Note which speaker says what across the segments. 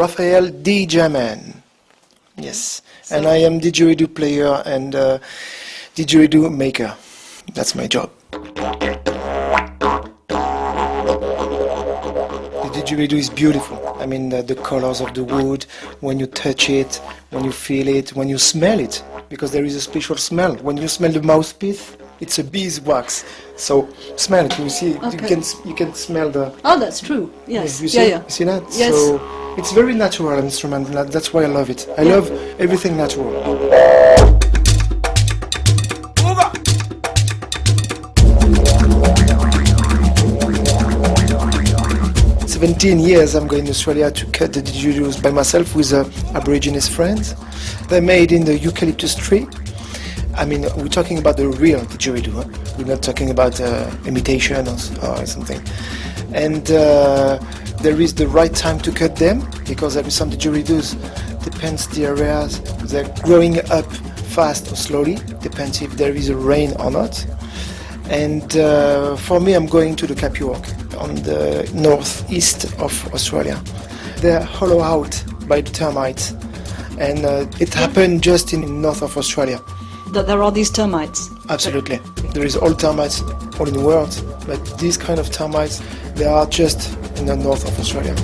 Speaker 1: Raphaël Didjaman. Yes, so, and I am Didgeridoo player and Didgeridoo maker. That's my job. The didgeridoo is beautiful. I mean, the colors of the wood, when you touch it, when you feel it, when you smell it, because there is a special smell. When you smell the mouthpiece, it's a beeswax. So smell it. You see, okay. You can smell the.
Speaker 2: Oh, that's true. Yes.
Speaker 1: You see,
Speaker 2: yeah.
Speaker 1: You see that?
Speaker 2: Yes.
Speaker 1: So it's very natural instrument. That's why I love it. I love everything natural. 17 years I'm going to Australia to cut the didgeridoos by myself with Aborigines friends. They're made in the eucalyptus tree. I mean, we're talking about the real didgeridoo. Huh? We're not talking about imitation or something. And there is the right time to cut them, because there is some didgeridoos, depends the areas, they're growing up fast or slowly, depends if there is a rain or not. And for me, I'm going to the Capiwalk on the northeast of Australia. They're hollowed out by the termites, and it happened just in north of Australia.
Speaker 2: That there are these termites?
Speaker 1: Absolutely. There is all termites all in the world, but these kind of termites, they are just in the north of Australia.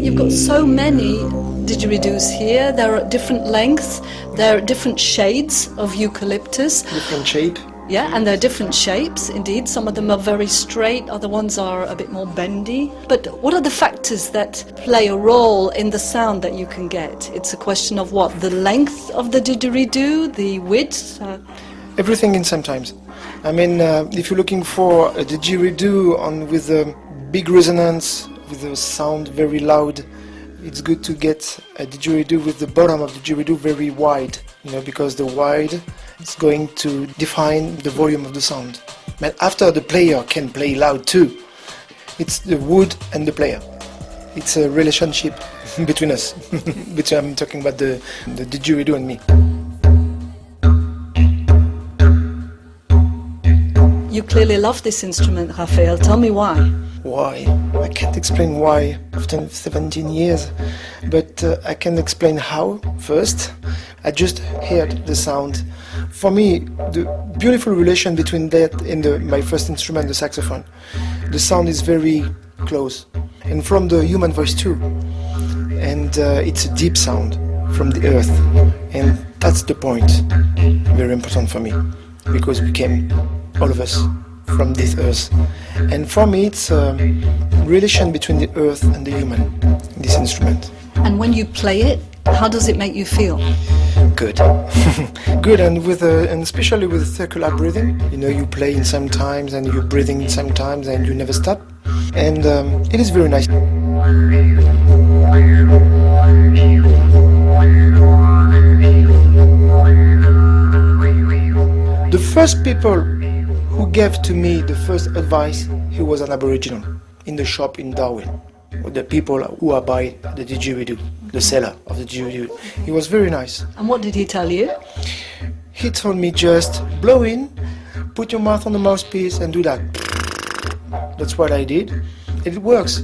Speaker 2: You've got so many didgeridoos here. They're at different lengths. They're at different shades of eucalyptus.
Speaker 1: Different shape.
Speaker 2: Yeah, and they're different shapes, indeed. Some of them are very straight, other ones are a bit more bendy. But what are the factors that play a role in the sound that you can get? It's a question of what? The length of the didgeridoo, the width?
Speaker 1: Everything in sometimes. I mean, if you're looking for a didgeridoo with a big resonance, with a sound very loud, it's good to get a didgeridoo with the bottom of the didgeridoo very wide, because the wide is going to define the volume of the sound. But after, the player can play loud too. It's the wood and the player. It's a relationship between us. I'm talking about the didgeridoo and me.
Speaker 2: You clearly love this instrument, Raphaël. Tell me why.
Speaker 1: Why? I can't explain why after 17 years, but I can explain how. First, I just heard the sound. For me, the beautiful relation between that and my first instrument, the saxophone. The sound is very close, and from the human voice too. And it's a deep sound from the earth, and that's the point. Very important for me, because we came, all of us, from this earth. And for me, it's a relation between the earth and the human, this instrument.
Speaker 2: And when you play it, how does it make you feel?
Speaker 1: Good. Good, and especially with circular breathing. You play in some times and you're breathing in some times and you never stop. And it is very nice. The first people who gave to me the first advice, he was an Aboriginal in the shop in Darwin, with the people who are by the didgeridoo, the seller of the didgeridoo. He was very nice.
Speaker 2: And what did he tell you?
Speaker 1: He told me just blow in, put your mouth on the mouthpiece and do that. That's what I did. It works,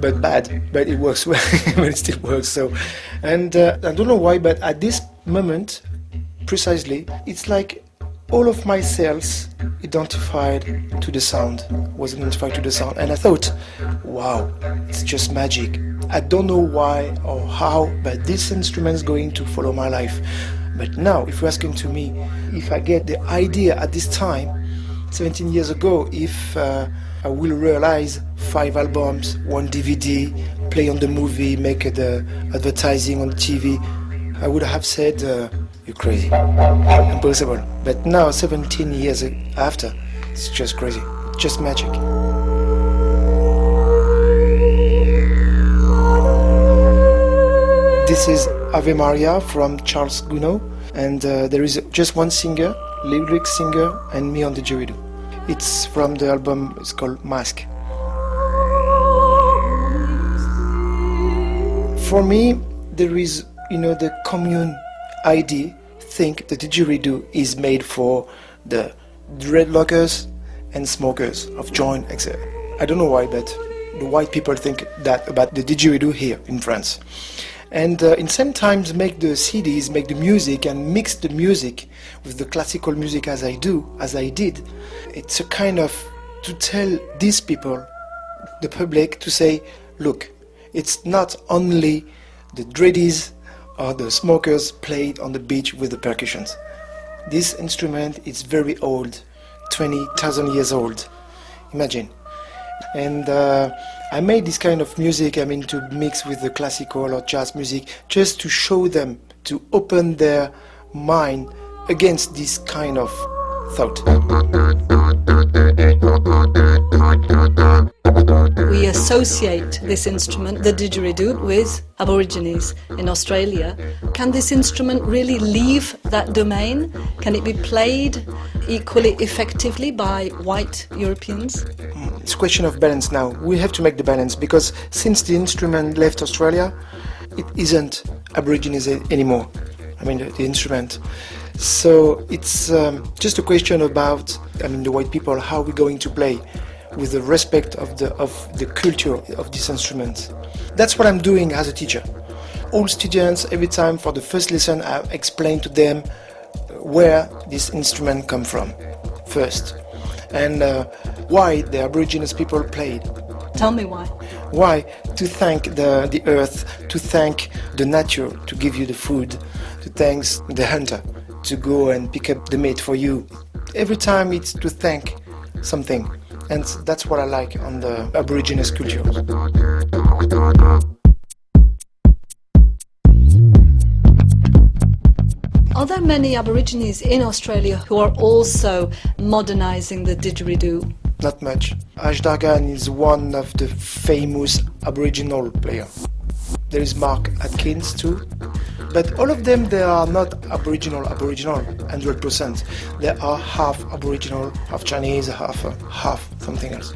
Speaker 1: but bad, but it works well, but it still works. So, and I don't know why, but at this moment, precisely, it's like all of my cells was identified to the sound, and I thought, wow, it's just magic. I don't know why or how, but this instrument is going to follow my life. But now, if you're asking to me, if I get the idea at this time, 17 years ago, if I will realize 5 albums, 1 DVD, play on the movie, make the advertising on TV, I would have said, you're crazy, impossible. But now, 17 years after, it's just crazy, just magic. This is Ave Maria from Charles Gounod, and there is just one singer, lyric singer, and me on the didgeridoo. It's from the album, it's called Mask. For me, there is, the commune idea, think the didgeridoo is made for the dreadlockers and smokers of joint, etc. I don't know why, but the white people think that about the didgeridoo here in France. And in same times make the CDs, make the music and mix the music with the classical music as I did. It's a kind of to tell these people, the public, to say, look, it's not only the dreadies or the smokers played on the beach with the percussions. This instrument is very old, 20,000 years old, imagine. And I made this kind of music, to mix with the classical or jazz music, just to show them, to open their mind against this kind of thought.
Speaker 2: We associate this instrument, the didgeridoo, with Aborigines in Australia. Can this instrument really leave that domain? Can it be played equally effectively by white Europeans?
Speaker 1: It's a question of balance now. We have to make the balance because since the instrument left Australia, it isn't Aborigines anymore. The instrument. So it's just a question about, the white people, how we're going to play with the respect of the culture of this instrument. That's what I'm doing as a teacher. All students, every time for the first lesson, I explain to them where this instrument come from first and why the Aborigines people played.
Speaker 2: Tell me why.
Speaker 1: Why? To thank the earth, to thank the nature, to give you the food, to thank the hunter, to go and pick up the meat for you. Every time it's to thank something. And that's what I like on the Aborigines culture.
Speaker 2: Are there many Aborigines in Australia who are also modernizing the didgeridoo?
Speaker 1: Not much. Ash Dargan is one of the famous Aboriginal players. There is Mark Atkins too. But all of them, they are not Aboriginal, 100%. They are half Aboriginal, half Chinese, half something else.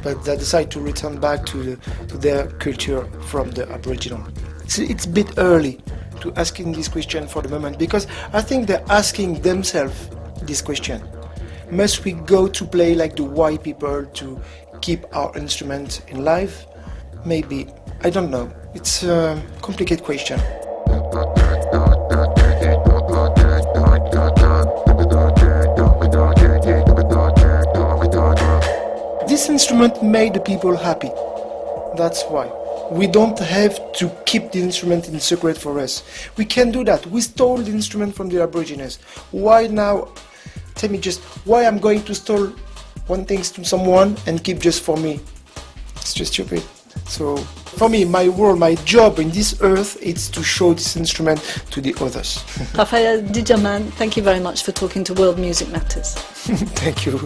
Speaker 1: But they decide to return back to their culture from the Aboriginal. It's a bit early to asking this question for the moment because I think they're asking themselves this question. Must we go to play like the white people to keep our instrument in life? Maybe. I don't know. It's a complicated question. This instrument made the people happy. That's why. We don't have to keep the instrument in secret for us. We can do that. We stole the instrument from the Aborigines. Why now? Tell me just why I'm going to steal one thing from someone and keep just for me. It's just stupid. So for me, my role, my job in this earth is to show this instrument to the others.
Speaker 2: Raphaël, Didjaman, thank you very much for talking to World Music Matters.
Speaker 1: Thank you.